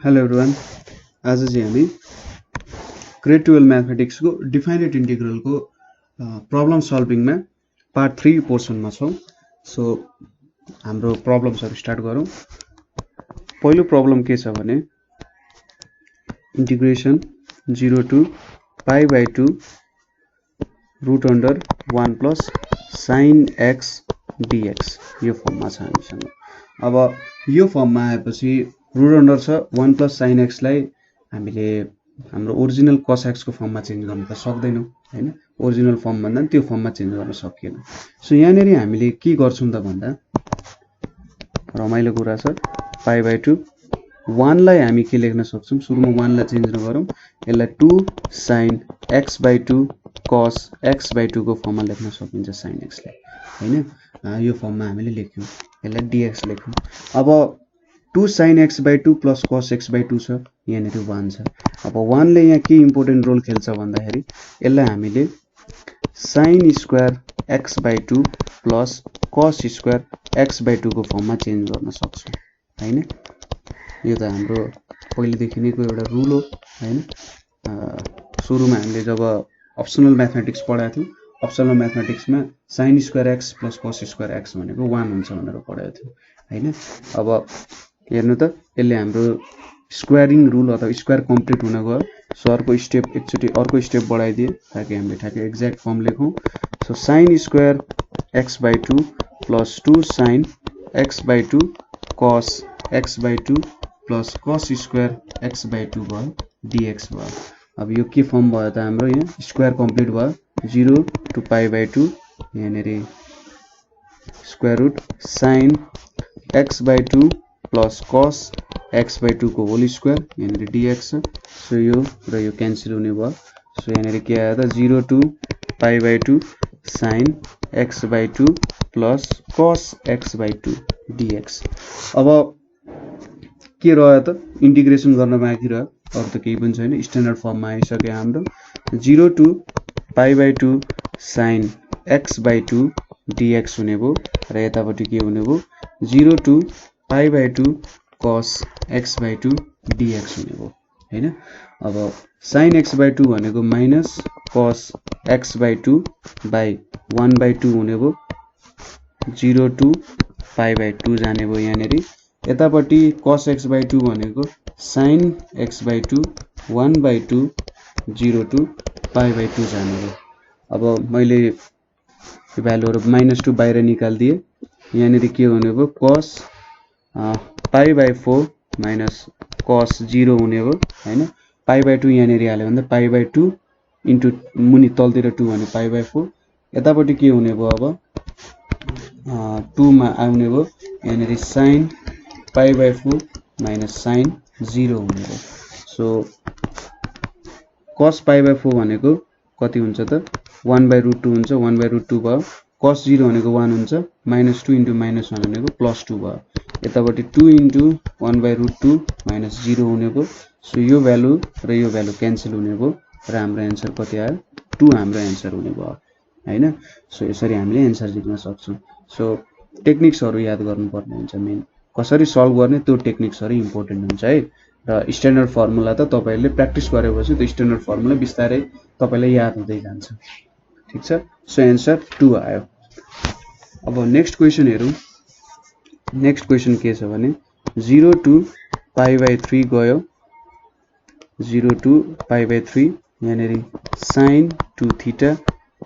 Hello everyone. आज चाहिँ हामी ग्रेड 12 म्याथमेटिक्सको डिफाइनेट इन्टिग्रलको प्रब्लम सल्भिङमा पार्ट 3 पोर्सनमा छौँ। सो हाम्रो प्रब्लम्सहरू स्टार्ट गरौँ। पहिलो प्रब्लम के छ भने integration 0 to π/2 root under 1 plus sine x dx यो फर्ममा छ हामीसँग। अब यो फर्ममा आएपछि रुट अन्डर छ 1 प्लस साइन एक्स लाई हामीले हाम्रो ओरिजिनल cos x को फर्ममा चेन्ज गर्न त सक्दैनौं हैन। ओरिजिनल फर्म भन्दा त्यो फर्ममा चेन्ज गर्न सकिएन। सो यहाँनेरि हामीले के गर्छौं त भन्दा रमाइलो कुरा छ π/2 1 लाई हामी के लेख्न सक्छौं, सुरुमा 1 लाई चेन्ज नगरौं, यसलाई 2 sin x/2 cos x/2 को फर्ममा लेख्न सकिन्छ sin x लाई हैन। यो फर्ममा हामीले लेख्यौं, यसलाई dx लेख्यौं। अब 2 sin x/2 plus cos x/2 छ, यहाँनेरि 1 छ। अब 1 ले यहाँ के इम्पोर्टेन्ट रोल खेल्छ भन्दाखेरि यसलाई हामीले sin स्क्वायर x/2 plus cos square x/2 को फर्ममा चेन्ज गर्न सक्छौं हैन। यो त हाम्रो पहिलेदेखि नैको एउटा रुल हो हैन। सुरुमा हामीले जब अप्सनल म्याथमेटिक्स पढाएको थियौं, अप्सनल म्याथमेटिक्समा sin square x plus cos square x भनेको 1 हुन्छ भनेर पढाएको थियौं हैन। अब हेर्नु त यसले हाम्रो स्क्वायरिङ रुल अथवा स्क्वायर कम्प्लिट हुन गयो। सो अर्को स्टेप एकचोटी अर्को स्टेप बढाइदिए ताकि हामीले ठ्याक्कै एक्ज्याक्ट फर्म लेखौं। सो sin स्क्वायर x/2 plus 2 sin x/2 cos x/2 plus cos square x/2 भयो dx भयो। अब यो के फर्म भयो त हाम्रो यहाँ स्क्वायर कम्प्लिट भयो 0 to π/2 यहाँनेरि square root sin x/2 plus cos x/2 को होल स्क्वायर यहाँनेरि dx छ। सो यो र यो क्यान्सल हुने भयो। सो यहाँनेरि के आयो त 0 to π/2 sin x/2 plus cos x/2 dx। अब के रह्यो त इन्टिग्रेसन गर्न बाँकी रह्यो, अरु त केही पनि छैन, स्ट्यान्डर्ड फर्ममा आइसक्यो हाम्रो 0 to π/2 sin x/2 dx हुने भयो र यतापट्टि के हुने भयो 0 to π/2 cos x/2 dx हुने भयो हैन। अब sin x/2 भनेको माइनस cos x/2 बाइ 1/2 हुने भयो 0 to π/2 जाने भयो यहाँनेरि। यतापट्टि cos x/2 भनेको sin x/2 1/2 0 to π/2 जाने भयो। अब मैले यो भ्यालुहरु -2 बाहिर निकाल्दिए, यहाँनेरि के हुने भयो cos π/4 minus cos 0 हुने भयो हैन। π/2 यहाँनेरि हाल्यो भने π/2 इन्टु मुनि तलतिर 2 भने π/4, यतापट्टि के हुने भयो अब 2 मा आउने भयो यहाँनेरि sin π/4 minus sin 0 हुने भयो। सो cos π/4 भनेको कति हुन्छ त 1/√2 हुन्छ, 1/√2 भयो। cos 0 भनेको 1 हुन्छ, -2 इन्टु -1 भनेको +2 भयो। यतापट्टि 2 इन्टु 1/√2 minus 0 हुने भयो। सो यो भ्यालु र यो भ्यालु क्यान्सल हुने भयो र हाम्रो एन्सर कति आयो 2 हाम्रो एन्सर हुने भयो हैन। सो यसरी हामीले एन्सर लेख्न सक्छौं। सो टेक्निक्सहरु याद गर्नुपर्ने हुन्छ, मेन कसरी सल्भ गर्ने त्यो टेक्निक्सहरु इम्पोर्टेन्ट हुन्छ है। र स्ट्यान्डर्ड फर्मुला त तपाईहरुले प्र्याक्टिस गरेपछि त्यो स्ट्यान्डर्ड फर्मुला बिस्तारै तपाईलाई याद हुँदै जान्छ। ठीक छ। सो एन्सर 2 आयो। अब नेक्स्ट क्वेशन हेरौं। नेक्स्ट क्वेशन के छ भने 0 to π/3 गयो, 0 to π/3 यहाँनेरि sin 2 theta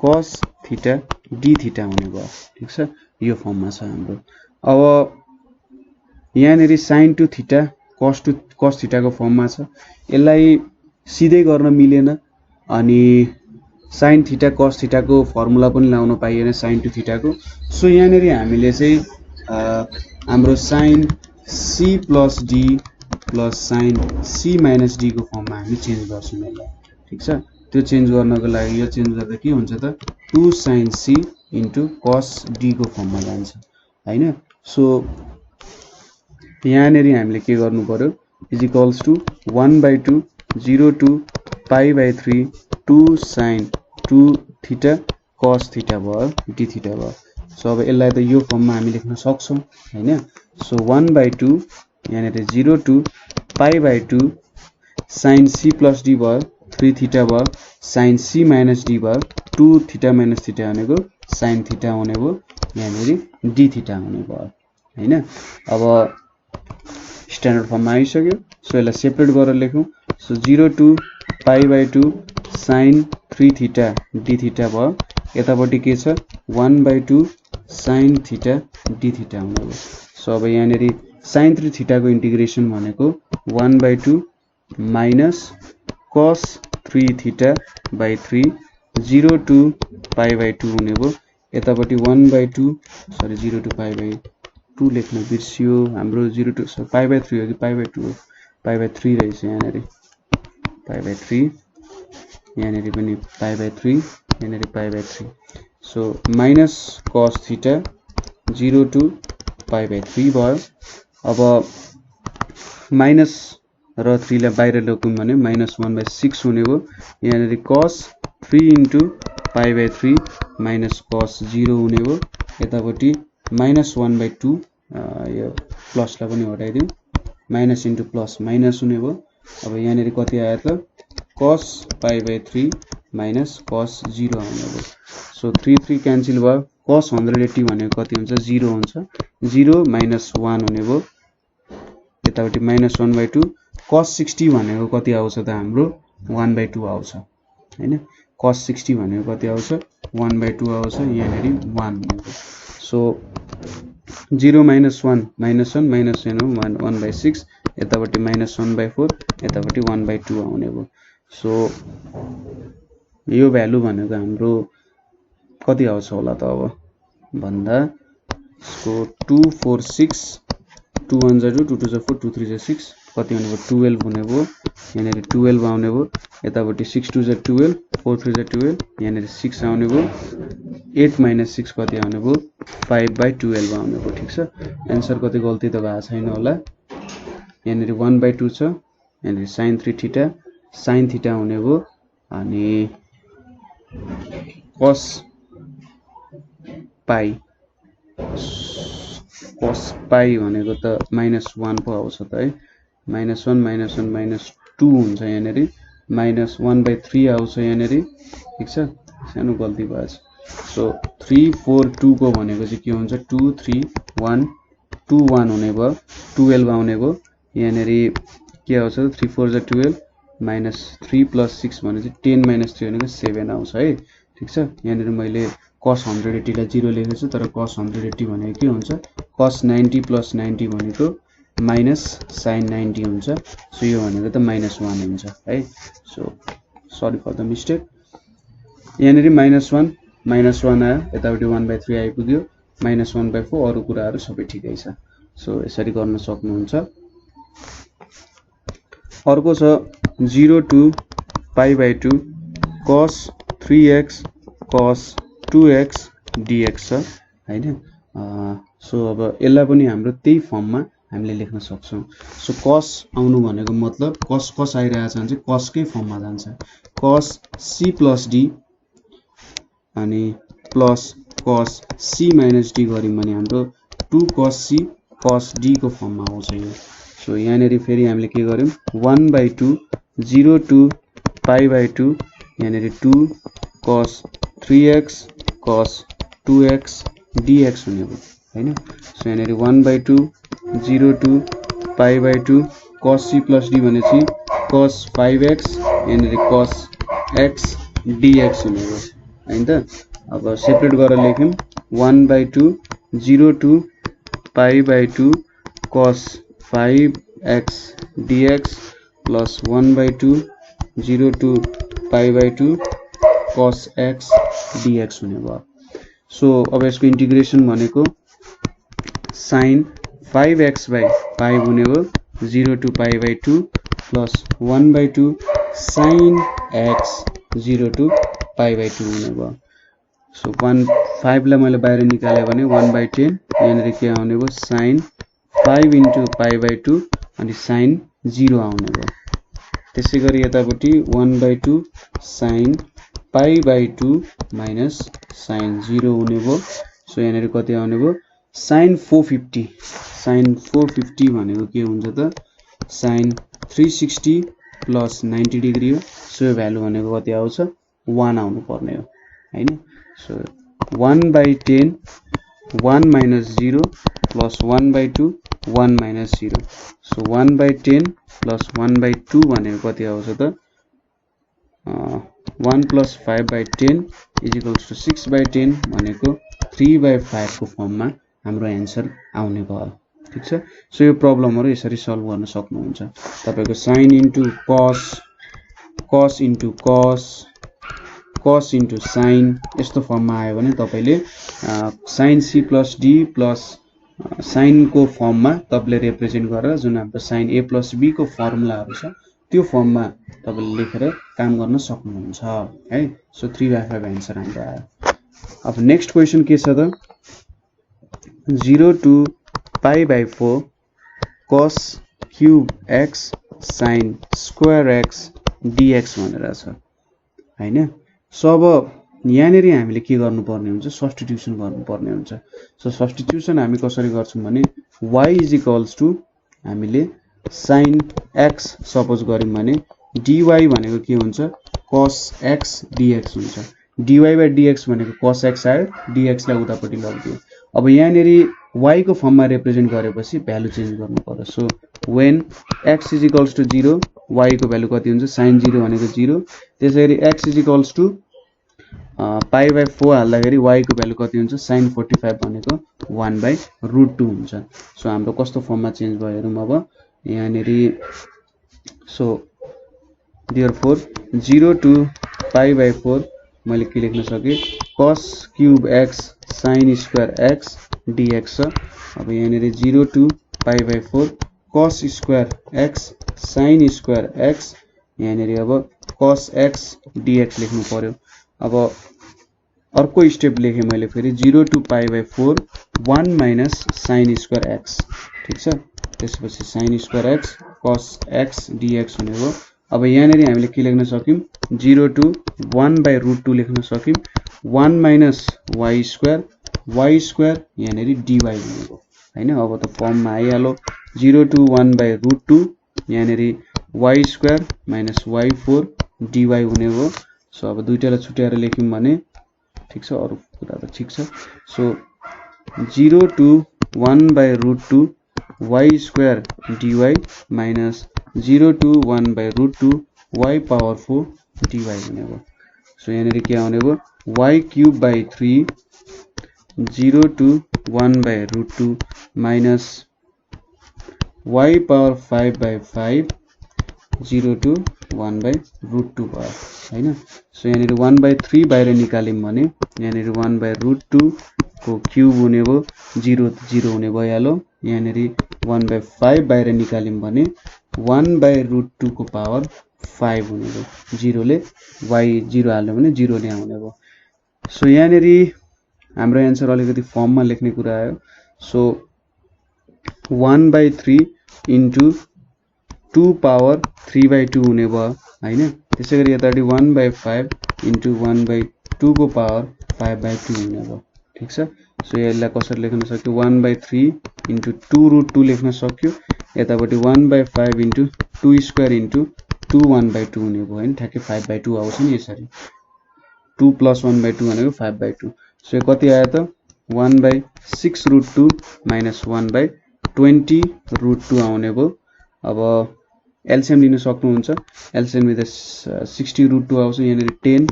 cos theta d theta हुने भयो। ठीक छ, यो फर्ममा छ हाम्रो। अब यहाँनेरि sin 2 थीटा cos थीटा को फर्ममा छ, यसलाई सिधै गर्न मिलेन अनि sin थीटा cos थीटा को फर्मुला पनि लाउन पाइएन sin 2 थीटा को। सो यहाँनेरि हामीले चाहिँ हाम्रो sin c plus d plus sin c minus d को फर्ममा हामी चेन्ज गर्छौं यसलाई। ठीक छ, त्यो चेन्ज गर्नको लागि यो चेन्ज गर्दा के हुन्छ त 2 sin c into cos d को फर्ममा जान्छ हैन। सो यहाँनेरि हामीले के गर्नु पर्यो is equals to 1/2 0 to π/3 2 sin 2 theta cos theta भयो d थीटा भयो। सो अब यसलाई त यो फर्ममा हामी लेख्न सक्छौं हैन। सो 1/2 यहाँनेरि 0 to pi by 2 sine C plus D भयो 3 थीटा भयो साइन सी माइनस डी भयो 2 थीटा माइनस थीटा भनेको साइन थीटा हुने भयो यहाँनिर डी थीटा हुने भयो हैन। अब स्ट्यान्डर्ड फर्ममा आइसक्यो सो यसलाई सेपरेट गरेर लेखौं। So 0 to pi by 2 sine 3 theta d theta भयो यतापट्टि के छ 1 by 2 sine theta d theta हुने भयो। सो अब यहाँनिर साइन 3 थीटा को इंटीग्रेशन भनेको 1 by 2 minus cos 3 theta by 3 0 to pi by 2 हुने भयो यतापट्टि 1 by 2 sorry 0 to pi by 2 लेख्न बिर्सियो हाम्रो 0 टु पाई बाई 3 हो कि पाई बाई 2 हो पाई बाई 3 रहेछ यहाँनिर पाई बाई 3 यहाँनिर पनि पाई बाई 3 यहाँनिर pi by 3 so minus cos theta 0 to pi by 3 भयो। अब माइनस र 3 लाई बाहिर लग्यौं भने माइनस 1 बाई 6 हुने भयो यहाँनिर cos 3 into pi by 3 minus cos 0 हुने भयो यतापट्टि माइनस 1 बाई 2 यो प्लसलाई पनि हटाइदिउँ माइनस इन्टु प्लस माइनस हुने भयो। अब यहाँनिर कति आयो त cos pi by 3 minus cos 0 आउने भयो। सो 3 3 क्यान्सल भयो cos 180 भनेको कति हुन्छ 0 हुन्छ 0 माइनस 1 हुने भयो यतापट्टि माइनस 1 बाई 2 cos 60 भनेको कति आउँछ त हाम्रो 1 बाई 2 आउँछ हैन cos 60 भनेको कति आउँछ 1 बाई 2 आउँछ यहाँनिर 1 हुने भयो। So 0 minus 1 minus 1 minus 1 by 6 यतापट्टि माइनस 1 बाई 4 यतापट्टि 1 बाई 2 आउने भयो। सो यो भ्यालु भनेको हाम्रो कति आउँछ होला त अब भन्दा यसको 246 2 1 जा 2 2 2 जा 4 2 3 जा 6 कति हुने भयो 12 हुने भयो यहाँनिर 12 आउने भयो यतापट्टि 6 2 जा 12 4 3 जा 12 यहाँनिर 6 आउने भयो 8 माइनस 6 कति आउने भयो 5 बाई 12 आउने भयो ठीक छ। एन्सर कति गल्ती त भएको छैन होला यहाँनिर 1 बाई 2 छ यहाँनिर sin 3 थीटा sin थीटा हुने भयो अनि cos पाई भनेको त -1 पो आउँछ त है -1 -1 -2 हुन्छ यहाँनिर -1 बाई 3 आउँछ यहाँनिर ठीक छ सानो गल्ती भएछ। सो 3 4 2 को भनेको चाहिँ के हुन्छ 2 3 1 2 1 हुने भयो 12 आउने भयो यहाँनिर के आउँछ 3 4 जा 12 माइनस 3 प्लस 6 भने चाहिँ 10 माइनस 3 भनेको 7 आउँछ है ठीक छ। यहाँनिर मैले cos 180 लाई 0 लेखेको छु तर cos 180 भनेको के हुन्छ cos 90 प्लस 90 भनेको माइनस sin 90 हुन्छ। सो यो भनेको त -1 हुन्छ है। So sorry for the mistake यहाँनिर -1 आयो यतापट्टि 1 बाई 3 आइपुग्यो -1 बाई 4 अरु कुराहरु सबै ठिकै छ। सो यसरी गर्न सक्नुहुन्छ। अर्को छ 0 to pi by 2 cos 3x cos 2x dx छ हैन। सो अब यसलाई पनि हाम्रो त्यही फर्ममा हामीले लेख्न सक्छौं। सो cos आउनु भनेको मतलब cos आइरहेछ भने चाहिँ cos कै फर्ममा जान्छ cos c प्लस d अनि plus cos c minus d गर्यौं भने हाम्रो 2 cos c cos d को फर्ममा आउँछ यो। सो यहाँनेरि फेरि हामीले के गर्यौं 1 बाई 2 0 टु पाई बाई 2 यहाँनेरि 2 cos 3x cos 2x dx हुने भयो हैन। सो यहाँनेरि 1 by 2 0 to pi by 2 cos c plus d भनेपछि cos 5x यहाँनेरि cos x dx हुने भयो हैन त। अब सेपरेट गरेर लेख्यौं 1 by 2 0 to pi by 2 cos 5x dx plus 1 by 2 0 to pi by 2 cos x dx हुने भयो। सो अब यसको इंटीग्रेशन भनेको sin 5x by 5 हुने भयो 0 to pi by 2 plus 1 by 2 sin x 0 to pi by 2 हुने भयो। सो 5 लाई मैले बाहिर निकाले भने 1 by 10 यहाँनेरि के आउने भयो sin 5 into pi by 2 अनि sin 0 आउने भयो। त्यसैगरी यतापट्टि 1 by 2 sin pi by 2 minus sin 0 हुने भयो। सो यहाँनेरि कति आउने भयो sin 450 भनेको के हुन्छ त sin 360 प्लस 90 डिग्री हो सो यो भ्यालु भनेको कति आउँछ 1 आउनु पर्ने हो हैन so 1/10 1 minus 0 plus 1/2 1 minus 0 so 1/10 plus 1/2 भनेको कति आउँछ त 1 plus 5/10 is equals to 6/10 भनेको 3/5 को फर्ममा हाम्रो आन्सर आउने भयो ठीक छ सो यो प्रब्लमहरु यसरी सल्भ गर्न सक्नुहुन्छ तपाईको sin into cos cos into cos cos into sin यस्तो फर्ममा आयो भने तपाईले sin c plus d plus sin को फर्ममा तपाईले रिप्रेजेन्ट गरेर जुन हाम्रो sin a plus b को फर्मुलाहरु छ त्यो फर्ममा तपाईले लेखेर काम गर्न सक्नुहुन्छ है सो 3/5 आन्सर हाम्रो आयो अब नेक्स्ट क्वेशन के छ त 0 to pi/4 cos cube x sin square x dx भनेर छ हैन सो अब यहाँनेरि हामीले के गर्नुपर्ने हुन्छ सब्स्टिट्युसन गर्नुपर्ने हुन्छ सो सब्स्टिट्युसन हामी कसरी गर्छौं भने y = हामीले sin x सपोज गर्यौं भने dy भनेको के हुन्छ cos x dx हुन्छ dy/dx भनेको cos x आयो dx लाई उतापटि लगिदियो अब यहाँनेरि y को फर्ममा रिप्रेजेन्ट गरेपछि भ्यालु चेन्ज गर्नु पर्यो सो when x = 0 y को भ्यालु कति हुन्छ sin 0 भनेको 0 त्यसैगरी x = pi/4 हाल्दाखेरि y को भ्यालु कति हुन्छ sin 45 भनेको 1/√2 हुन्छ सो हाम्रो कस्तो फर्ममा चेन्ज भयो हेरौं अब यहाँनेरि सो therefore 0 to pi/4 मैले के लेख्न सके cos cube x sin square x dx अब यहाँनेरि 0 to pi/4 cos square x sin square x यहाँनेरि अब cos x dx लेख्नु पर्यो अब अर्को स्टेप लेखे मैले फेरि 0 to pi/4 1 minus sin square x ठीक छ त्यसपछि sin square x cos x dx भनेको अब यहाँनेरि हामीले के लेख्न सक्यौं 0 to 1/√2 लेख्न सक्यौं 1 minus y square यहाँनेरि dy भनेको हैन अब त फर्ममा आइहाल्यो 0 to 1/√2 यहाँनेरि y square minus y4 dy हुने हो सो अब दुईटालाई छुट्याएर लेख्यौं भने ठीक छ अरु कुरा त ठीक छ so 0 to 1/√2 y square dy minus 0 to 1/√2 y power 4 dy हुने हो सो यहाँनेरि के आउने हो y³ 0 to 1/√2 minus y power 5/5 0 to 1/√2 भयो हैन सो यहाँनेरि 1/3 बाहिर निकाल्यौं भने यहाँनेरि 1/√2 को क्यूब हुने हो 0 0 हुने भइहाल्यो यहाँनेरि 1/5 बाहिर निकाल्यौं भने 1/√2 को पावर 5 हुने हो 0 ले y 0 हाल्नु भने 0 ले आउने हो सो यहाँनेरि हाम्रो आन्सर अलिकति फर्ममा लेख्ने कुरा आयो सो 1/3 into 2 power 3/2 हुने भयो हैन त्यसैगरी यताडी 1/5 into 1/2 को पावर 5/2 हुने भयो ठीक छ सो यसलाई कसरी लेख्न सक्यो 1/3 into 2√2 लेख्न सक्यो यतापटि 1/5 into 2 square into 2 1/2 हुने भयो हैन ठ्याक्कै 5/2 आउँछ नि यसरी 2 plus 1/2 भनेको 5/2 सो यो कति आयो त 1/6√2 minus 1/20√2 आउने भयो अब एलसीएम लिन सक्नुहुन्छ एलसीएम लिँदा 60√2 आउँछ यहाँनेरि 10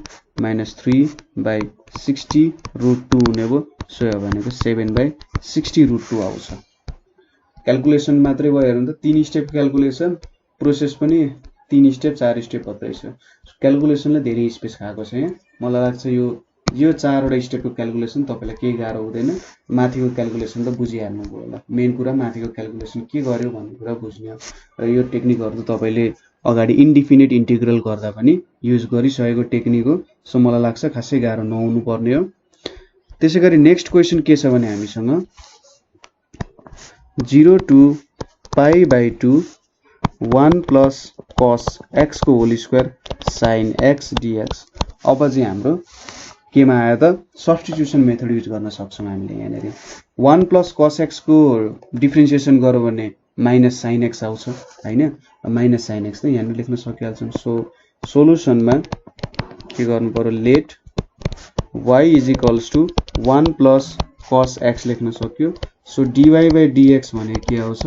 minus 3/60√2 हुने भयो सो यो भनेको 7/60√2 आउँछ क्याल्कुलेसन मात्रै भयो हेर्नु त 3 स्टेप क्याल्कुलेसन प्रोसेस पनि 3 स्टेप 4 स्टेप मात्रै छ क्याल्कुलेसनले धेरै स्पेस खाएको छ यहाँ मलाई लाग्छ यो 4 वटा स्टेपको क्याल्कुलेसन तपाईलाई केही गाह्रो हुँदैन माथिको क्याल्कुलेसन त बुझिहाल्नु भयो होला मेन कुरा माथिको क्याल्कुलेसन के गर्यो भन्ने कुरा बुझ्ने र यो टेक्निकहरु तपाईले अगाडि इन्डिफिनिट इन्टिग्रल गर्दा पनि युज गरिसकेको टेक्निक हो सो मलाई लाग्छ खासै गाह्रो नहुनु पर्ने हो त्यसैगरी नेक्स्ट क्वेशन के छ भने हामीसँग 0 to pi/2 1 plus cos x को whole square sin x dx अब चाहिँ हाम्रो केमा आयो त सब्स्टिट्युसन मेथड युज गर्न सक्छौं हामीले यहाँनेरि 1 plus cos x को डिफरेन्सिएसन गर्यो भने माइनस साइन एक्स आउँछ हैन माइनस साइन एक्स नै यहाँ लेख्न सकिहाल्छौं सो सोलुसनमा के गर्नु पर्यो let y is equals to 1 plus cos x लेख्न सक्यो सो dy by dx भनेको के आउँछ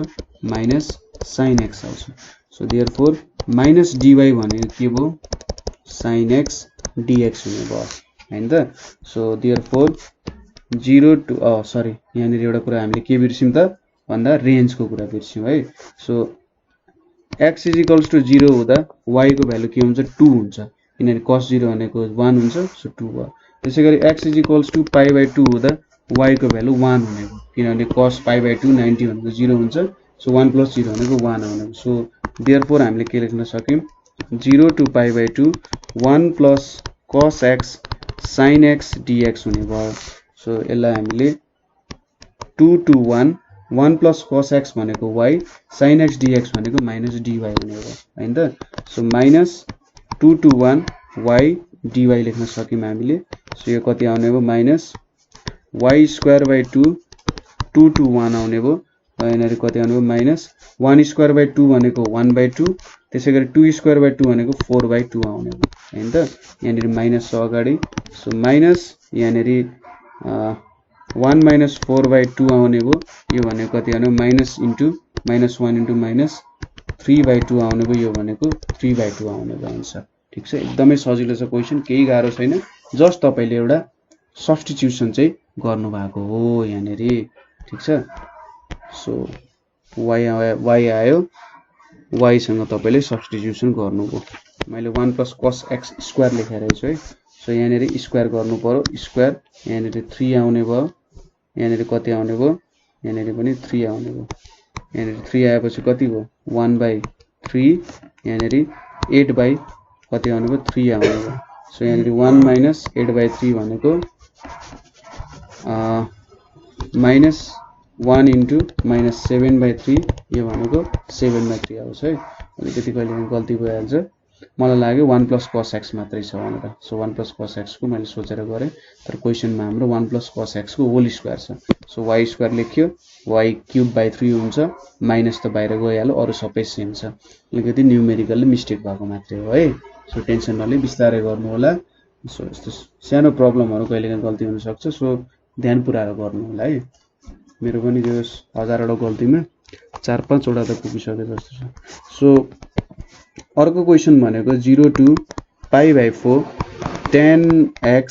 माइनस sin x आउँछ सो देयरफोर माइनस dy भनेको के भयो sin x dx हुने भयो हैन त सो देयरफोर 0 टु सरी यहाँ एउटा कुरा हामीले के बिर्स्यौं त भन्दा रेन्जको कुरा बिर्स्यौं है so x is equals to 0 हुँदा y को भ्यालु के हुन्छ 2 हुन्छ किनभने cos 0 भनेको 1 हुन्छ सो 2 भयो त्यसैगरी x is equals to pi by 2 हुँदा y को भ्यालु 1 हुने भयो किनभने cos पाई बाइ 2 90 भनेको 0 हुन्छ सो 1 प्लस 0 भनेको 1 आउने भयो सो देयरफोर हामीले के लेख्न सक्यौं 0 to pi by 2 1 plus cos x sin x dx हुने भयो सो यसलाई हामीले 2 टु 1 1 प्लस cos x भनेको y sin x dx भनेको माइनस dy हुने भयो हैन त so minus 2 to 1 y dy लेख्न सक्यौं हामीले सो यो कति आउने भयो minus y square by 2 2 to 1 आउने भयो यहाँनेरि कति आउने भयो माइनस 1 स्क्वायर बाइ 2 भनेको 1 बाइ 2 त्यसैगरी 2 स्क्वायर बाइ 2 भनेको 4 बाइ 2 आउने भयो हैन त यहाँनेरि माइनस छ अगाडि सो माइनस यहाँनेरि 1 minus 4 by 2 आउने भयो यो भनेको कति आउने minus into minus 1 into minus 3 by 2 आउने भयो यो भनेको 3 by 2 आउने भयो आन्सर ठीक छ एकदमै सजिलो छ क्वेशन केही गाह्रो छैन जस्ट तपाईले एउटा सब्स्टिट्युसन चाहिँ गर्नु भएको हो यहाँनेरि ठीक छ सो y आयो y सँग तपाईले सब्स्टिट्युसन गर्नुभयो मैले 1 plus cos x स्क्वायर लेखेर छु है सो यहाँनेरि स्क्वायर गर्नु पर्यो स्क्वायर यहाँनेरि 3 आउने भयो यहाँनेरि कति आउने भयो यहाँनेरि पनि 3 आउने भयो यहाँनेरि 3 आएपछि कति भयो 1 by 3 यहाँनेरि 8 by कति आउने भयो 3 आउने भयो सो यहाँनेरि 1 minus 8 by 3 भनेको minus 1 into minus 7 by 3 यो भनेको 7 by 3 आउँछ है अलिकति कहिले गल्ती भइहाल्छ मलाई लाग्यो 1 plus cos x मात्रै छ भनेर सो 1 plus cos x को मैले सोचेर गरे तर क्वेशनमा हाम्रो 1 plus cos x को होल स्क्वायर छ सो y स्क्वायर लेख्यो y क्यूब बाइ 3 हुन्छ माइनस त बाहिर गइहाल्यो अरु सबै सेम छ अलिकति न्यूमेरिकली मिस्टेक भएको मात्रै हो है सो टेन्सन नलिई बिस्तारै गर्नु होला सो यस्तो सानो प्रब्लमहरु कहिलेकाहीँ गल्ती हुन सक्छ सो ध्यान पुर्याएर गर्नु होला है मेरो पनि त्यो 1000 वटा गल्तीमा 4-5 वटा त पुगिसके जस्तो छ सो अर्को क्वेशन भनेको 0 to pi by 4 tan x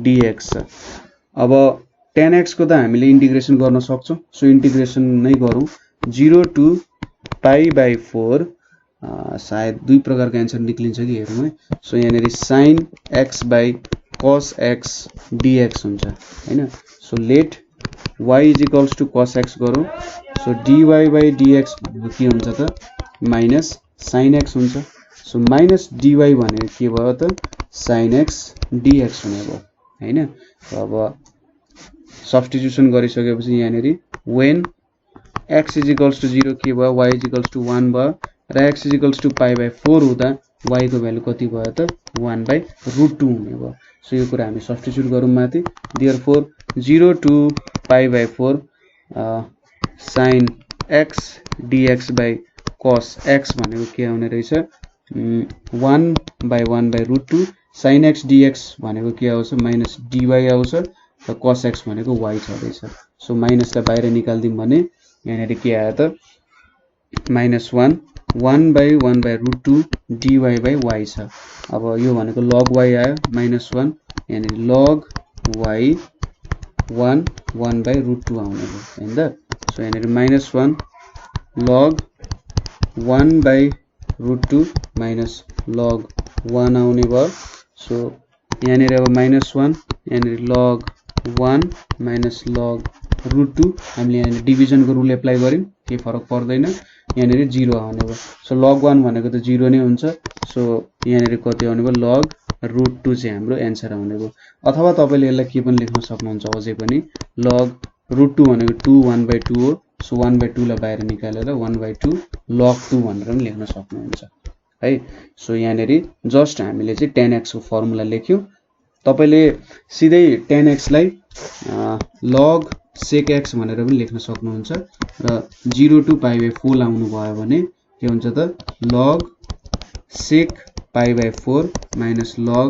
dx अब tan x को त हामीले इन्टिग्रेसन गर्न सक्छौं सो इन्टिग्रेसन नै गरौँ 0 टु पाई बाइ 4 सायद दुई प्रकारको आन्सर निक्लिन्छ कि हेरौँ है सो यहाँनेरि sin x by cos x dx हुन्छ हैन so let y is equals to cos x गरौँ सो dy बाइ dx भनेको के हुन्छ त माइनस sin x हुन्छ सो माइनस dy भनेको के भयो त sin x dx हुने भयो हैन अब सब्स्टिट्युसन गरिसकेपछि यहाँनेरि when x is equals to 0 के भयो y इज इक्वल्स टु 1 भयो र x is equals to pi by 4 हुँदा y को भ्यालु कति भयो त 1 बाइ √2 हुने भयो सो यो कुरा हामी सब्स्टिट्युट गरौँ माथि therefore 0 to pi by 4 sin x dx by cos x भनेको के आउने रहेछ 1 by 1 by √2 sin x dx भनेको के आउँछ माइनस dy आउँछ र cos x भनेको y छदैछ सो माइनसलाई बाहिर निकाल्दिम भने यहाँनेरि के आयो त minus 1 1 by 1 by √2 dy by y छ अब यो भनेको log y आयो माइनस 1 यहाँनेरि log y 1 1 बाइ √2 आउने भयो हैन त सो यहाँनेरि minus 1 log 1 by √2 minus log 1 आउने भयो सो यहाँनेरि अब माइनस 1 यहाँनेरि log 1 माइनस log √2 हामीले यहाँ डिभिजन को रुल एप्लाई गर्यौं के फरक पर्दैन यहाँनेरि 0 आउने भयो सो log 1 भनेको त 0 नै हुन्छ सो यहाँनेरि कति आउने भयो log √2 चाहिँ हाम्रो आन्सर आउने भयो अथवा तपाईले यसलाई के पनि लेख्न सक्नुहुन्छ अझै पनि log √2 भनेको 2 1 बाइ 2 हो सो 1 बाइ 2 लाई बाहिर निकालेर 1 बाइ 2 log 2 भनेर पनि लेख्न सक्नुहुन्छ है सो यहाँनेरि जस्ट हामीले चाहिँ tan x को फर्मुला लेख्यौं तपाईले सिधै tan x लाई log सेक एक्स भनेर पनि लेख्न सक्नुहुन्छ र 0 to पाई बाई 4 लाउनु भयो भने के हुन्छ त लग सेक पाई बाई 4 माइनस लग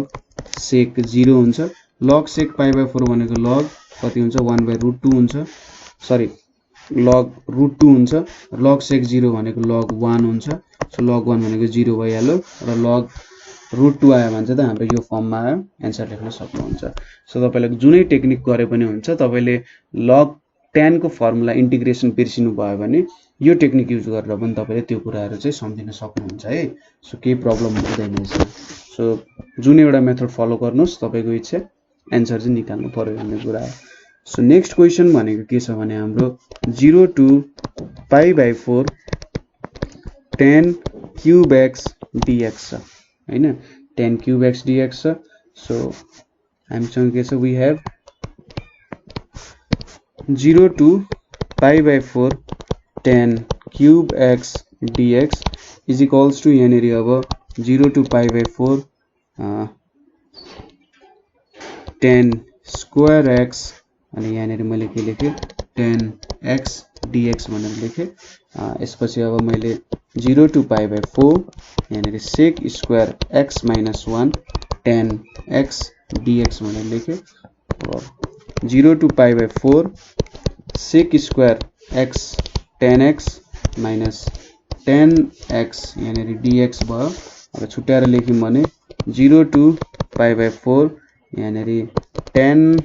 सेक 0 हुन्छ। लग सेक पाई बाई 4 भनेको लग कति हुन्छ 1 बाई रुट 2 हुन्छ, सरी लग रुट 2 हुन्छ। लग सेक 0 भनेको लग 1 हुन्छ। सो लग 1 भनेको 0 भइहाल्यो र लग रुट 2 आयो भने चाहिँ त हाम्रो यो फर्ममा आयो, एन्सर लेख्न सक्नुहुन्छ। सो तपाईले जुनै टेक्निक गरे पनि हुन्छ, तपाईले लग 10 को फर्मुला इन्टिग्रेसन बिर्सिनु भयो भने यो टेक्निक युज गरेर पनि तपाईले त्यो कुराहरु चाहिँ सम्झिन सक्नुहुन्छ है। सो केही प्रब्लम हुँदैन यसमा। सो जुन एउटा मेथड फलो गर्नुस्, तपाईको इच्छा, एन्सर चाहिँ निकाल्नु पर्यो भन्ने कुरा हो। सो नेक्स्ट क्वेशन भनेको के छ भने हाम्रो 0 to pi by 4 10 cube x dx छ हैन, 10 क्यूब एक्स dx छ। सो हामीसँग के छ, we have 0 to pi by 4 10 cube x dx is equals to यहाँनेरि अब 0 to pi by 4 10 square x अनि यहाँनेरि मैले के लेखे 10 एक्स dx भनेर लेखे। यसपछि अब मैले 0 to पाई बाई 4 यहाँनेरि sec square x minus 1 10 x dx भनेर लेखे। 0 to pi by 4 sec square x 10x minus 10x यहाँनेरि dx भयो। अब छुट्याएर लेख्यौं भने 0 to पाई बाई 4 यहाँनेरि 10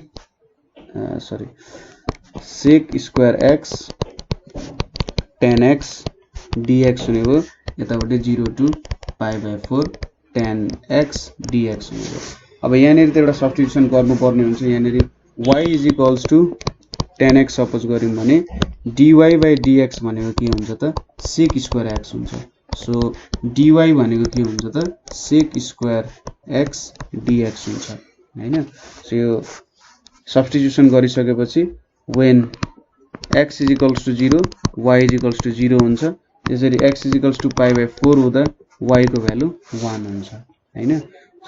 sec square x 10x dx हुने भयो। यतापट्टि 0 to pi by 4 10x dx हुने भयो। अब यहाँनेरि त एउटा सब्स्टिट्युसन गर्नुपर्ने हुन्छ। यहाँनेरि y is equals to 10x suppose गर्यौं भने dy बाई dx भनेको के हुन्छ त सेक स्क्वायर x हुन्छ। सो dy भनेको के हुन्छ त सेक स्क्वायर x dx हुन्छ हैन। सो यो सब्स्टिट्युसन गरिसकेपछि when x is equals to 0 y is equals to 0 हुन्छ। त्यसरी x is equals to pi by 4 हुँदा y को भ्यालु 1 हुन्छ हैन।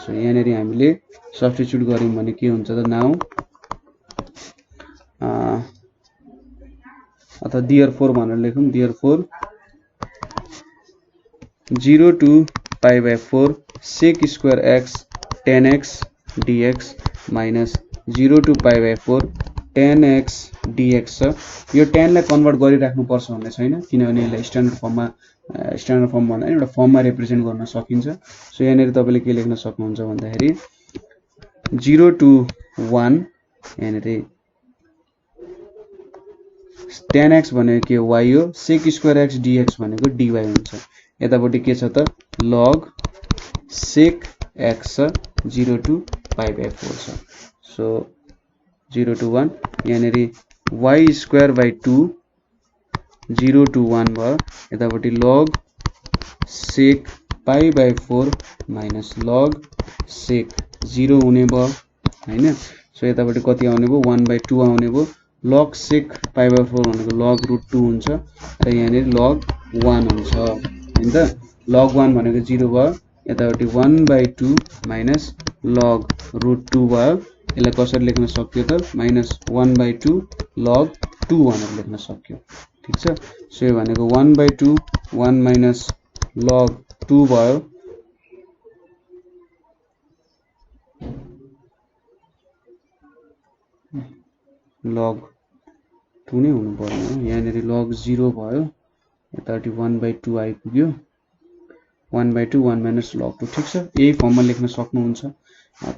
सो यहाँनेरि हामीले सब्स्टिट्युट गर्यौं भने के हुन्छ त नाउ अथवा therefore भनेर लेखौं, therefore 0 to pi by 4 shake square x 10x dx minus 0 to pi by 4 10x dx छ। यो 10 लाई कन्भर्ट गरिराख्नु पर्छ भन्ने छैन, किनभने यसलाई स्ट्यान्डर्ड फर्म भन्दा एउटा फर्ममा रिप्रेजेन्ट गर्न सकिन्छ। सो यहाँनेरि तपाईले के लेख्न सक्नुहुन्छ भन्दाखेरि 0 to 1 यहाँनेरि 10x भनेको के y हो, सेक स्क्वायर x dx भनेको dy हुन्छ। यतापट्टि के छ त log सेक x छ 0 to पाई बाई 4 छ। सो 0 to 1 यहाँनेरि y स्क्वायर बाई 2 0 to 1 भयो। यतापट्टि log sec pi by 4 minus log sec 0 हुने भयो हैन। सो यतापट्टि कति आउने भयो 1 बाई 2 आउने भयो। log सेक पाई बाई 4 भनेको log रुट 2 हुन्छ र यहाँनेरि log 1 हुन्छ हैन त। log 1 भनेको 0 भयो। यतापट्टि 1 बाई 2 माइनस log रुट 2 भयो। यसलाई कसरी लेख्न सक्यो त माइनस 1 बाई 2 log 2 भनेर लेख्न सक्यो, ठीक छ। सो यो भनेको 1 बाई 2 1 माइनस log 2 भयो। log 2 नै हुनु पर्यो, यहाँनेरि log 0 भयो। यतापट्टि 1 बाई 2 आइपुग्यो। 1 बाई 2 1 माइनस log 2, ठीक छ। यही फर्ममा लेख्न सक्नुहुन्छ।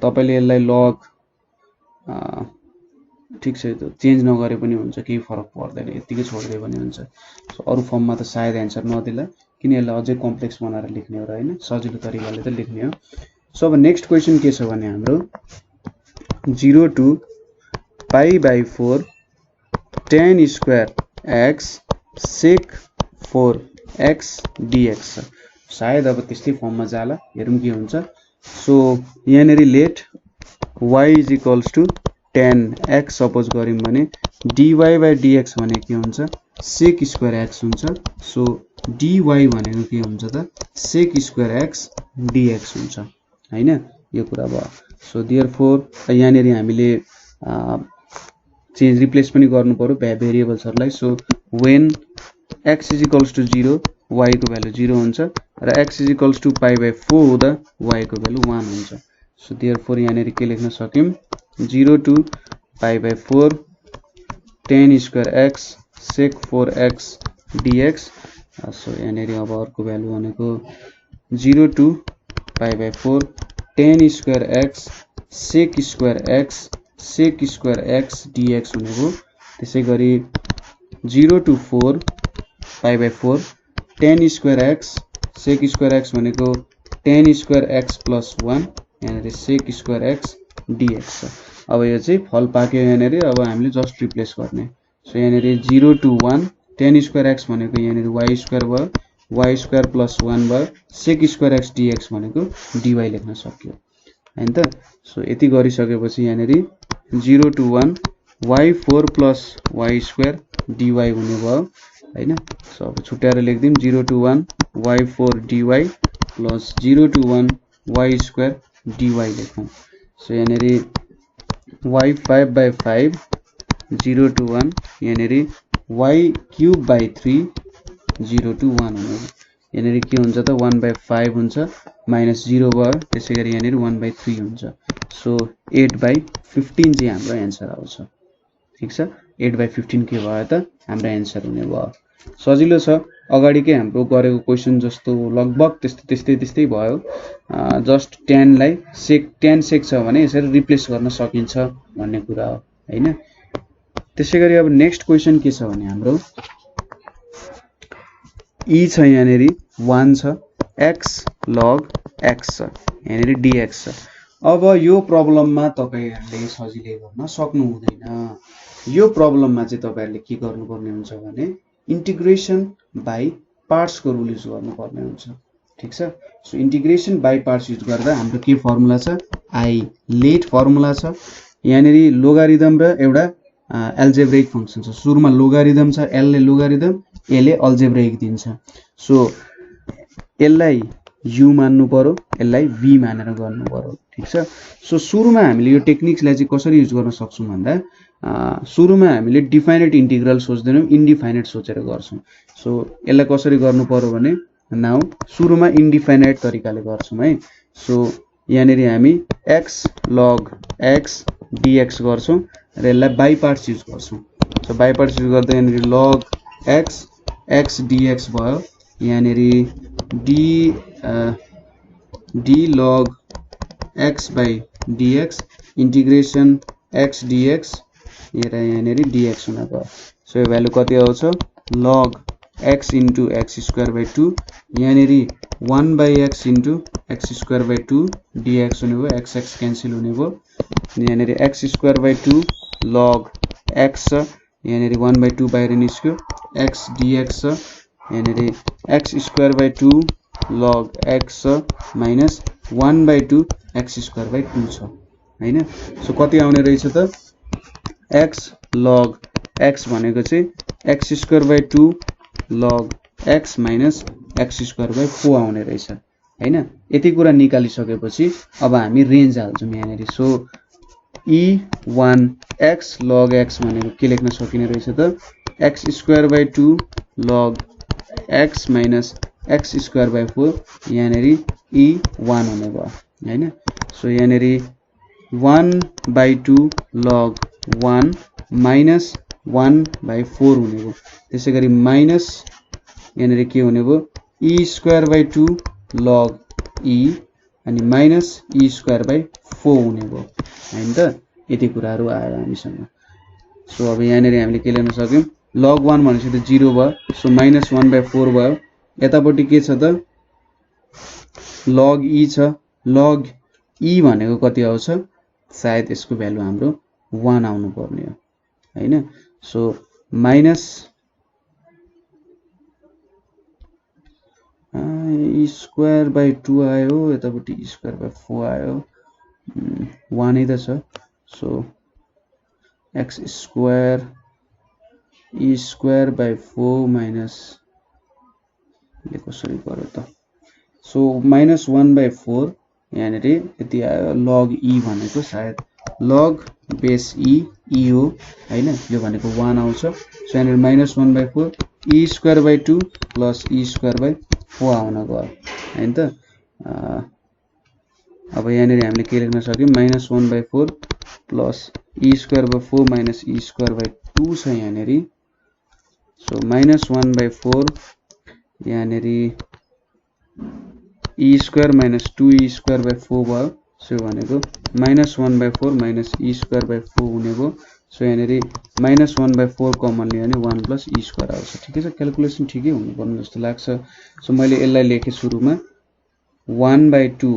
तपाईले यसलाई log ठीक छ, त्यो चेन्ज नगरे पनि हुन्छ, केही फरक पर्दैन, यतिकै छोड्दै पनि हुन्छ। सो अरु फर्ममा त सायद एन्सर नदेला, किन यसलाई अझै कम्प्लेक्स बनाएर लेख्ने हो र हैन, सजिलो तरिकाले त लेख्ने हो। सो अब नेक्स्ट क्वेशन के छ भने हाम्रो 0 to pi by 4 10 square x sec 4 x dx छ। सायद अब त्यस्तै फर्ममा जाला, हेरौं के हुन्छ। सो यहाँनेरि let y is equals to 10x suppose गर्यौं भने dy बाई dx भनेको के हुन्छ सेक स्क्वायर x हुन्छ। सो dy भनेको के हुन्छ त सेक स्क्वायर x dx हुन्छ हैन, यो कुरा भयो। सो देयरफोर यहाँनेरि हामीले चेन्ज रिप्लेस पनि गर्नु पर्यो भेरिएबल्सहरुलाई so when x is equals to 0 y को भ्यालु 0 हुन्छ र x is equals to pi by 4 हुँदा y को भ्यालु 1 हुन्छ सो therefore यहाँनेर के लेख्न सक्यौं 0 to pi by 4 tan square x sec 4x dx so यहाँनेर अब अर्को भ्यालु भनेको 0 to pi by 4 tan square x sec square x dx हुने भयो त्यसैगरी 0 to 4 pi by 4 tan square x sec square x भनेको tan square x plus 1 यहाँनेर sec square x dx छ अब यो चाहिँ फल पाक्यो यहाँनेर अब हामीले जस्ट रिप्लेस गर्ने सो यहाँनेर 0 to 1 tan square x भनेको यहाँनेर y square भयो y square plus 1 भयो sec square x dx भनेको dy लेख्न सक्यो हैन त सो यति गरिसकेपछि यहाँनेर 0 to 1 y4 plus y square dy हुने भयो हैन सो अब छुट्याएर लेख्दिम 0 to 1 y4 dy plus 0 to 1 y square dy लेखौं so यहाँनेर y5 by 5 0 to 1 यहाँनेर y cube by 3 0 to 1 हुने यहाँनेर के हुन्छ त 1 by 5 हुन्छ minus 0 भयो त्यसैगरी यहाँनेर 1 by 3 हुन्छ सो 8 by 15 चाहिँ हाम्रो आन्सर आउँछ ठीक छ 8 by 15 के भयो त हाम्रो आन्सर हुने भयो सजिलो छ अगाडिकै हाम्रो गरेको क्वेशन जस्तो लगभग त्यस्तै भयो जस्ट tan लाई tan sec छ भने यसरी रिप्लेस गर्न सकिन्छ भन्ने कुरा हो हैन त्यसैगरी अब नेक्स्ट क्वेशन के छ भने हाम्रो e छ यहाँनेर 1 छ x log x छ यहाँनेर dx छ अब यो प्रब्लममा तपाईहरुले सजिलै गर्न सक्नु हुँदैन यो प्रब्लममा चाहिँ तपाईहरुले के गर्नुपर्ने हुन्छ भने इंटीग्रेशन बाइ पार्ट्स को रुल युज गर्नुपर्ने हुन्छ ठीक छ so integration by parts use गर्दा हाम्रो के फर्मुला छ i लेट फर्मुला छ यहाँनेर लोगारिथम र एउटा एल्जेब्रिक फंक्सन छ सुरुमा लोगारिथम छ l ले लोगारिथम a ले अल्जेब्रिक दिन्छ सो l लाई u मान्नु पर्यो l लाई v मानेर गर्नु पर्यो ठीक छ सो सुरुमा हामीले यो टेक्निक्सलाई चाहिँ कसरी युज गर्न सक्छौं भन्दा सुरुमा हामीले डिफाइनाइट इंटीग्रल सोच्दैनौं इन्डिफाइनाइट सोचेर गर्छौं सो यसलाई कसरी गर्नु पर्यो भने नाउ सुरुमा इन्डिफाइनाइट तरिकाले गर्छौं है सो यहाँनेर हामी x log x dx गर्छौं र यसलाई बाइ पार्ट्स युज गर्छौं सो बाइ पार्ट्स युज गर्दा यहाँनेर log x x dx भयो यहाँनेर d log x by dx integration x dx यहाँनेर dx हुन गयो सो यो भ्यालु कति आउँछ log x into x square by 2 यहाँनेर 1 by x into x square by 2 dx हुने भयो x x क्यान्सल हुने भयो यहाँनेर x square by 2 log x छ यहाँनेर 1 by 2 बाहिर निस्क्यो x dx छ यहाँनेर x square by 2 log x छ minus 1 by 2 x square by 2 छ हैन सो कति आउने रहेछ त x log x भनेको चाहिँ x square by 2 log x minus x square by 4 आउने रहेछ हैन यति कुरा निकालिसकेपछि अब हामी रेन्ज हाल्छौं यहाँनेर so e1 x log x भनेको के लेख्न सकिने रहेछ त x square by 2 log x minus x square by 4 यहाँनेर e1 हुने भयो हैन सो यहाँनेर 1 by 2 log 1 minus 1 by 4 हुने भयो त्यसैगरी माइनस यहाँनेर के हुने भयो e square by 2 log e अनि माइनस e square by 4 हुने भयो हैन त यति कुराहरु आयो हामीसँग सो अब यहाँनेर हामीले के लेख्न सक्यौं log 1 भनेपछि त 0 भयो सो माइनस 1 by 4 भयो यतापटि के छ त log e छ log e भनेको कति आउँछ सायद यसको भ्यालु हाम्रो 1 आउनु पर्ने हो हैन so minus e square by 2 आयो यतापटि e square by 4 आयो 1 नै त छ so x square e square by 4 minus ले कसरी गर्यो त सो माइनस 1 by 4 यहाँनेर यति आयो log e भनेको सायद log बेस ई हो हैन, यो भनेको 1 आउँछ। सो यहाँनिर -1/4 e square by 2 plus e square by 4 आउन गयो हैन त। अब यहाँनिर हामीले के लेख्न सक्यौं, -1/4 plus e square by 4 minus e square by 2 छ यहाँनिर। सो -1/4 यहाँनिर e square minus 2e square by 4 भयो। सो भनेको -1/4 माइनस e स्क्वायर बाइ 4 हुने भयो। सो यहाँनिर -1/4 कमन लियो भने 1 प्लस e स्क्वायर आउँछ। ठिकै छ, क्याल्कुलेसन ठिकै हुनुपर्ने जस्तो लाग्छ। सो मैले यसलाई लेखेँ सुरुमा 1/2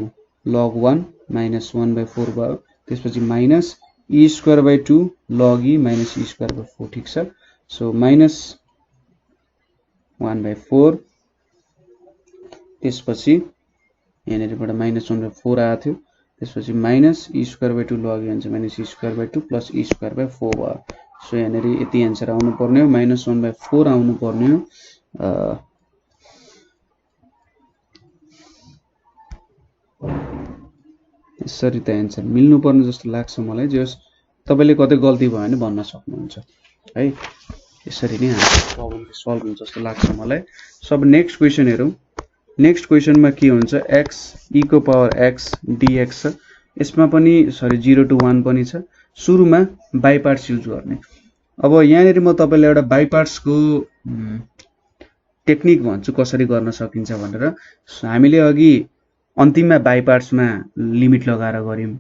log 1 माइनस 1/4 भयो। त्यसपछि minus e square by 2 log e minus e square by 4। ठिक छ। सो माइनस 1/4 त्यसपछि यहाँनिरबाट -1/4 आएको थियो। त्यसपछि minus e square by 2 log e हुन्छ minus e square by 2 plus e square by 4 भयो। सो यहाँनिर यति एन्सर आउनु पर्ने हो, -1/4 आउनु पर्ने हो। यसरी त एन्सर मिल्नु पर्ने जस्तो लाग्छ मलाई। जे होस् तपाईले कतै गल्ती भयो भने भन्न सक्नुहुन्छ है। यसरी नै हाम्रो प्रब्लम सल्भ हुन्छ जस्तो लाग्छ मलाई। सब नेक्स्ट क्वेशन हेरौँ। नेक्स्ट क्वेशनमा के हुन्छ, x e को पावर x dx छ। यसमा पनि 0 to 1 पनि छ। सुरुमा बाइ पार्ट्स युज गर्ने। अब यहाँनिर म तपाईलाई एउटा बाइ पार्ट्सको टेक्निक भन्छु कसरी गर्न सकिन्छ भनेर। हामीले अघि अन्तिममा बाइ पार्ट्समा लिमिट लगाएर गर्यौं,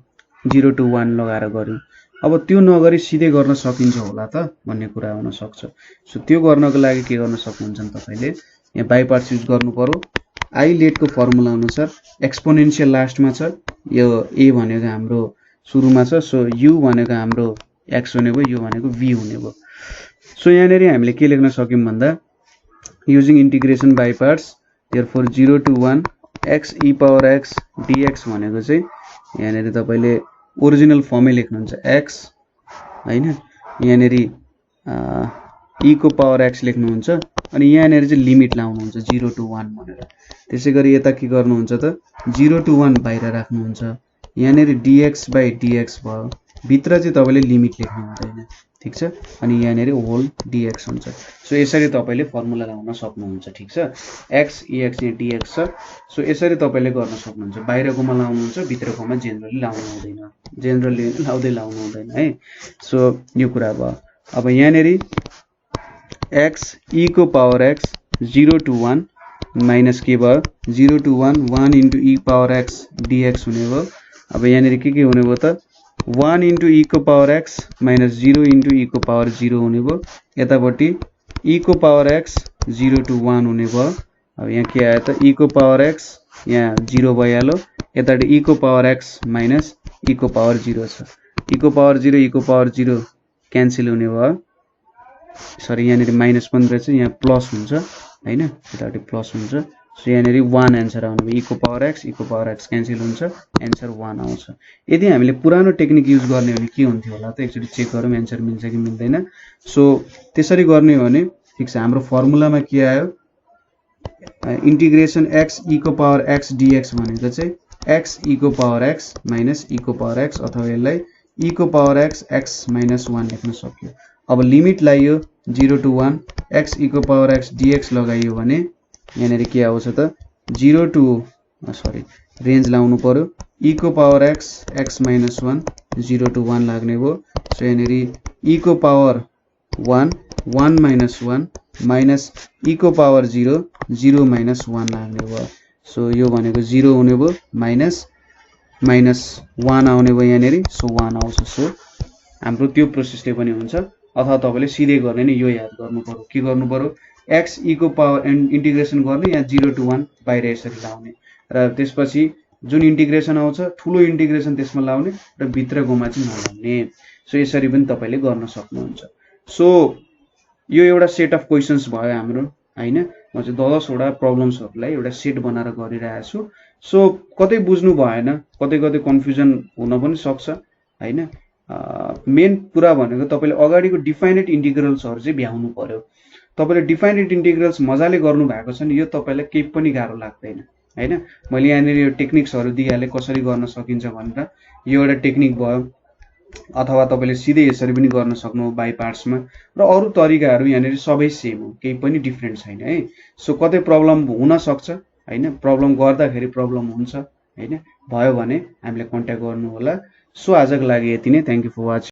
0 to 1 लगाएर गर्यौं। अब त्यो नगरी सिधै गर्न सकिन्छ होला त भन्ने कुरा आउन सक्छ। सो त्यो गर्नको लागि के गर्न सक्नुहुन्छ तपाईले, यहाँ बाइ पार्ट्स युज गर्नु पर्यो। आई लेट को फर्मुला अनुसार एक्सपोनेन्शियल लास्टमा छ, यो a भनेको हाम्रो सुरुमा छ। सो u भनेको हाम्रो x हुने भयो, u भनेको v हुने भयो। सो यहाँनिर हामीले के लेख्न सक्यौं भन्दा, using integration by parts, therefore 0 to 1 x e power x dx भनेको चाहिँ यहाँनिर तपाईले ओरिजिनल फर्मै लेख्नुहुन्छ x हैन, यहाँनिर e को पावर x लेख्नुहुन्छ अनि यहाँनिर चाहिँ लिमिट लाउनुहुन्छ 0 to 1 भनेर। त्यसैगरी यता के गर्नुहुन्छ त 0 to 1 बाहिर राख्नुहुन्छ, यहाँनिर dx बाइ dx भयो, भित्र चाहिँ तपाईले लिमिट लेख्नु हुँदैन। ठीक छ, अनि यहाँनिर होल dx हुन्छ। सो यसरी तपाईले फर्मुला लाउन सक्नुहुन्छ। ठीक छ, x ex dx छ। सो यसरी तपाईले गर्न सक्नुहुन्छ। बाहिरकोमा लाउनुहुन्छ, भित्रकोमा जेनरली लाउनु हुँदैन, जेनरली लाउनु हुँदैन है। सो यो कुरा भयो। अब यहाँनिर x e को पावर x 0 to 1 माइनस के भयो 0 to 1 1 into e power x dx हुने भयो। अब यहाँनिर के हुने भयो त 1 into e को power x minus 0 into e को पावर 0 हुने भयो। यतापट्टि e को पावर x 0 to 1 हुने भयो। अब यहाँ के आयो त e को पावर x यहाँ 0 भइहाल्यो, यतापट्टि e को पावर x माइनस e को पावर 0 छ। e को पावर 0 e को पावर 0 क्यान्सल हुने भयो। सरी यहाँनिर माइनस पनि रहेछ, यहाँ प्लस हुन्छ हैन, यतापट्टि प्लस हुन्छ। सो यहाँनिर 1 एन्सर आउने भयो। e को पावर x क्यान्सल हुन्छ, एन्सर 1 आउँछ। यदि हामीले पुरानो टेक्निक युज गर्ने हो भने के हुन्थ्यो होला त, एकचोटि चेक गरौँ एन्सर मिल्छ कि मिल्दैन। सो त्यसरी गर्ने हो भने ठीक छ, हाम्रो फर्मुलामा के आयो, इंटीग्रेशन x e को पावर x dx भनेको चाहिँ x e को पावर x माइनस e को पावर x, अथवा यसलाई e को पावर x x माइनस 1 लेख्न सक्यो। अब लिमिट लाइयो 0 to 1 x e को पावर x dx लगाइयो भने यहाँनिर के आउँछ त 0 to रेंज लाउनु पर्यो, e को power x x minus 1 0 to 1 लाग्ने भयो। सो यहाँनिर e को पावर 1 1 माइनस 1 माइनस e को पावर 0 0 माइनस 1 लाग्ने भयो। सो यो भनेको 0 हुने भयो, माइनस 1 आउने भयो यहाँनिर। सो 1 आउँछ। सो हाम्रो त्यो प्रोसेसले पनि हुन्छ, अथवा तपाईले सिधै गर्ने नि यो याद गर्नु पर्यो। के गर्नु पर्यो, x e को पावर इंटीग्रेशन गर्ने, यहाँ 0 to 1 बाहिर यसरी लाउने, र त्यसपछि जुन इंटीग्रेशन आउँछ ठुलो इंटीग्रेशन त्यसमा लाउने र भित्रकोमा चाहिँ नलाउने। सो यसरी पनि तपाईले गर्न सक्नुहुन्छ। सो यो एउटा सेट अफ क्वेशन्स भयो हाम्रो हैन। म चाहिँ 10 वटा प्रब्लम्सहरुलाई एउटा सेट बनाएर गरिरहेको छु। सो कतै बुझ्नु भएन, कतै कन्फ्युजन हुन पनि सक्छ हैन। मेन कुरा भनेको तपाईले अगाडिको डिफाइनेट इन्टिग्रल्सहरु चाहिँ भ्याउनु पर्यो। तपाईले डिफाइनेट इन्टिग्रल्स मजाले गर्नु भएको छ नि, यो तपाईलाई केही पनि गाह्रो लाग्दैन हैन। मैले यहाँनिर यो टेक्निक्सहरु दिइहाले कसरी गर्न सकिन्छ भनेर। यो एउटा टेक्निक भयो। अथवा तपाईँले सिधै यसरी पनि गर्न सक्नु बाई पार्ट्समा र अरू तरिकाहरू यहाँनिर सबै सेम हो, केही पनि डिफ्रेन्ट छैन है। सो कतै प्रब्लम हुनसक्छ होइन, प्रब्लम गर्दाखेरि प्रब्लम हुन्छ होइन, भयो भने हामीलाई कन्ट्याक्ट गर्नु होला। सो आजको लागि यति नै। Thank you for watching.